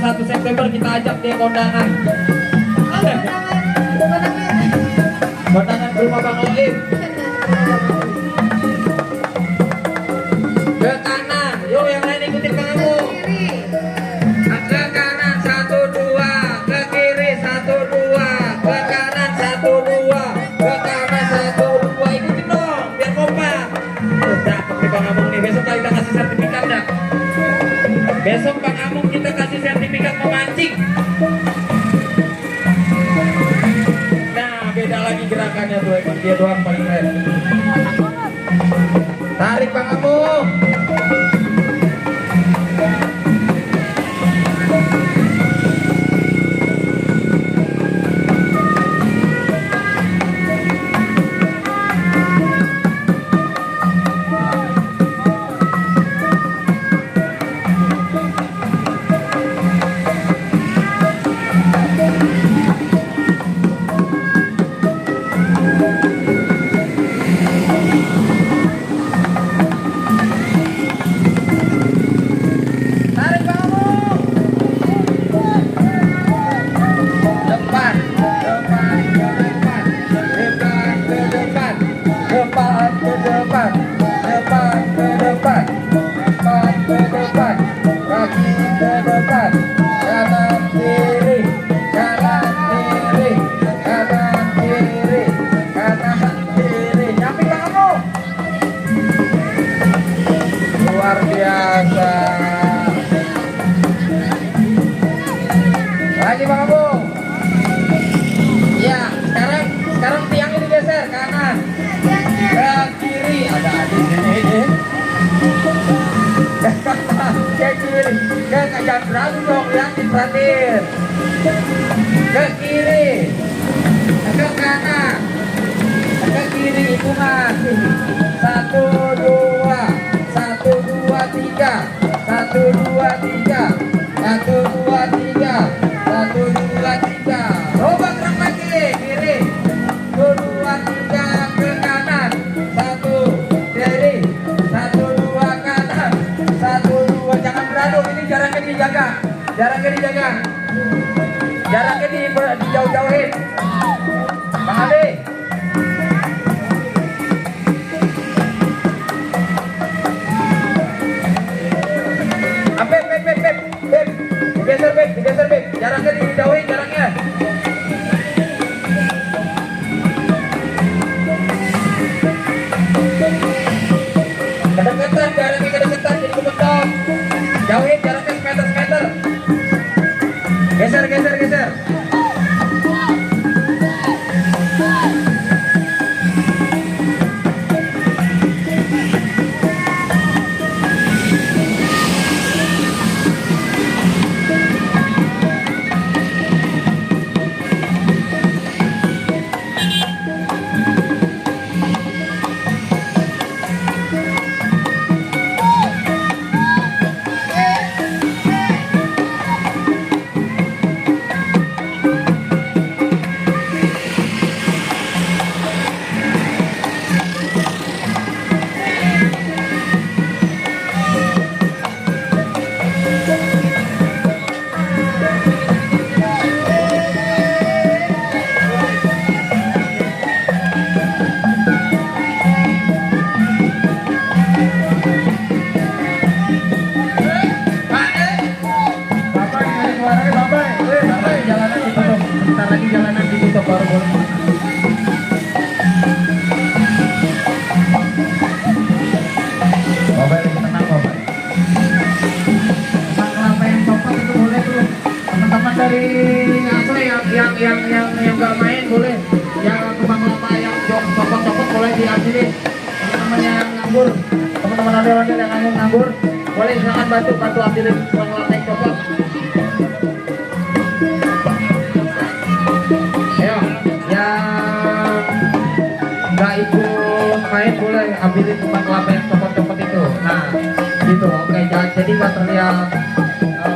1 September kita ajak dia kondangan. Kondangan ke rumah Bang Oim. Ke kanan, yuk yang lain ikutin kamu. Ke kanan 1 2, ke kiri 1 2, ke kanan 1 2, ke kanan 1 2, ikutin dong biar kompak. Cakep nih Bang Amung nih, besok kita kasih sertifikat dah. Besok Bang Amung kita kasih sertifikat memancing. Nah beda lagi gerakannya tuh, emang dia doang paling keren. Tarik Bang Amung. Luar biasa. Lagi Bang Amung. Ya, sekarang tiang ini geser kanan. Ke kiri. Ada di sini. Ke kiri. Jangan berantem dong, ya, diperhatiin. Ke kiri. Ke kanan. Ke kiri hitungan. 1 2. 1 2 3, 1 2 3, 1 2 3, 1 2 3. Coba gerak lagi kiri. 1 2 3 ke kanan. 1 kiri. 1 2 kanan. 1 2. Jangan beradu, ini jaraknya dijaga. Jaraknya dijaga. Jaraknya dijauh-jauhin. Bang Ade. Digeser, Beb. Jaraknya dijauhin, jaraknya. Kedekatan, jaraknya kedekatan, jadi kebetul. Jauhin jaraknya semeter. Geser. Yang nggak main boleh, yang kembang kelapa yang copot boleh diambilin. Teman-teman yang nganggur, teman-teman ondel-ondel yang nganggur boleh silakan bantu ambilin kembang kelapa yang copot. Ayo, yang nggak ikut main boleh ambilin kembang kelapa yang copot itu. Nah, gitu. Oke, jadi nggak terlihat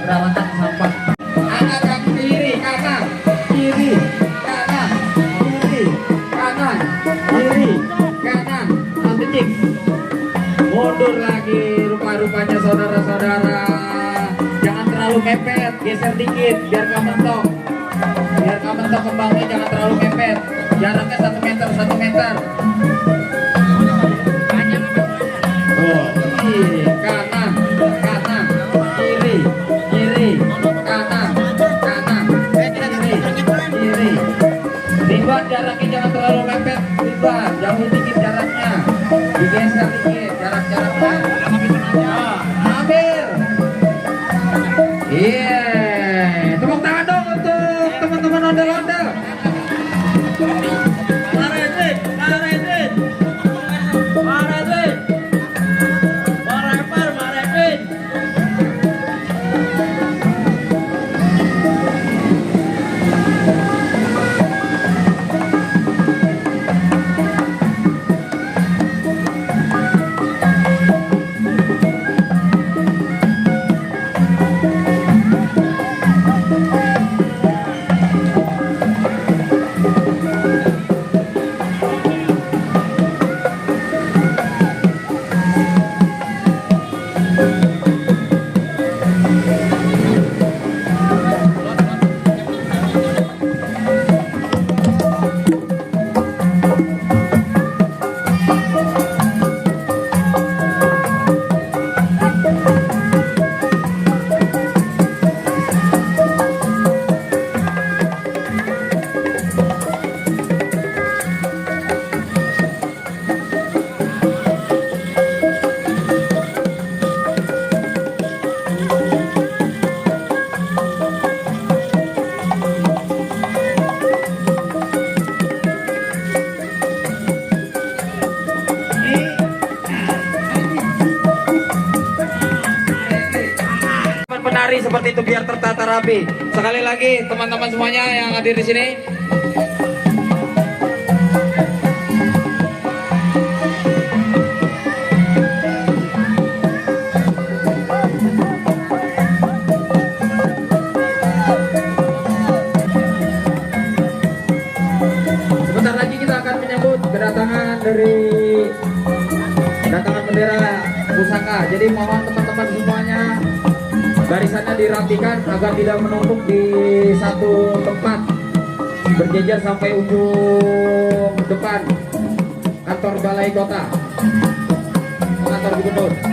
berawatan sampah. Ada kiri kanan. Kiri, kanan, detik. Mundur lagi rupa-rupanya saudara-saudara. Jangan terlalu terlalu mepet, geser dikit biar nggak mentok. Biar nggak mentok kembangnya, jangan terlalu mepet. Jaraknya 1 meter, 1 meter. Oh, kiri, kanan, kanan, kiri, kiri, kanan, kanan, kiri, kiri. Ridwan, jaraknya jangan terlalu mepet. Ridwan, jauhin dikit jaraknya. Digeser dikit jaraknya. Nah, ambil. Iya, tepuk tangan dong untuk teman-teman ondel-ondel. Penari seperti itu biar tertata rapi. Sekali lagi teman-teman semuanya yang hadir di sini. Sebentar lagi kita akan menyambut kedatangan bendera pusaka. Jadi mohon teman-teman semuanya barisannya dirapikan agar tidak menumpuk di satu tempat, berjejer sampai ujung depan kantor balai kota, kantor gubernur.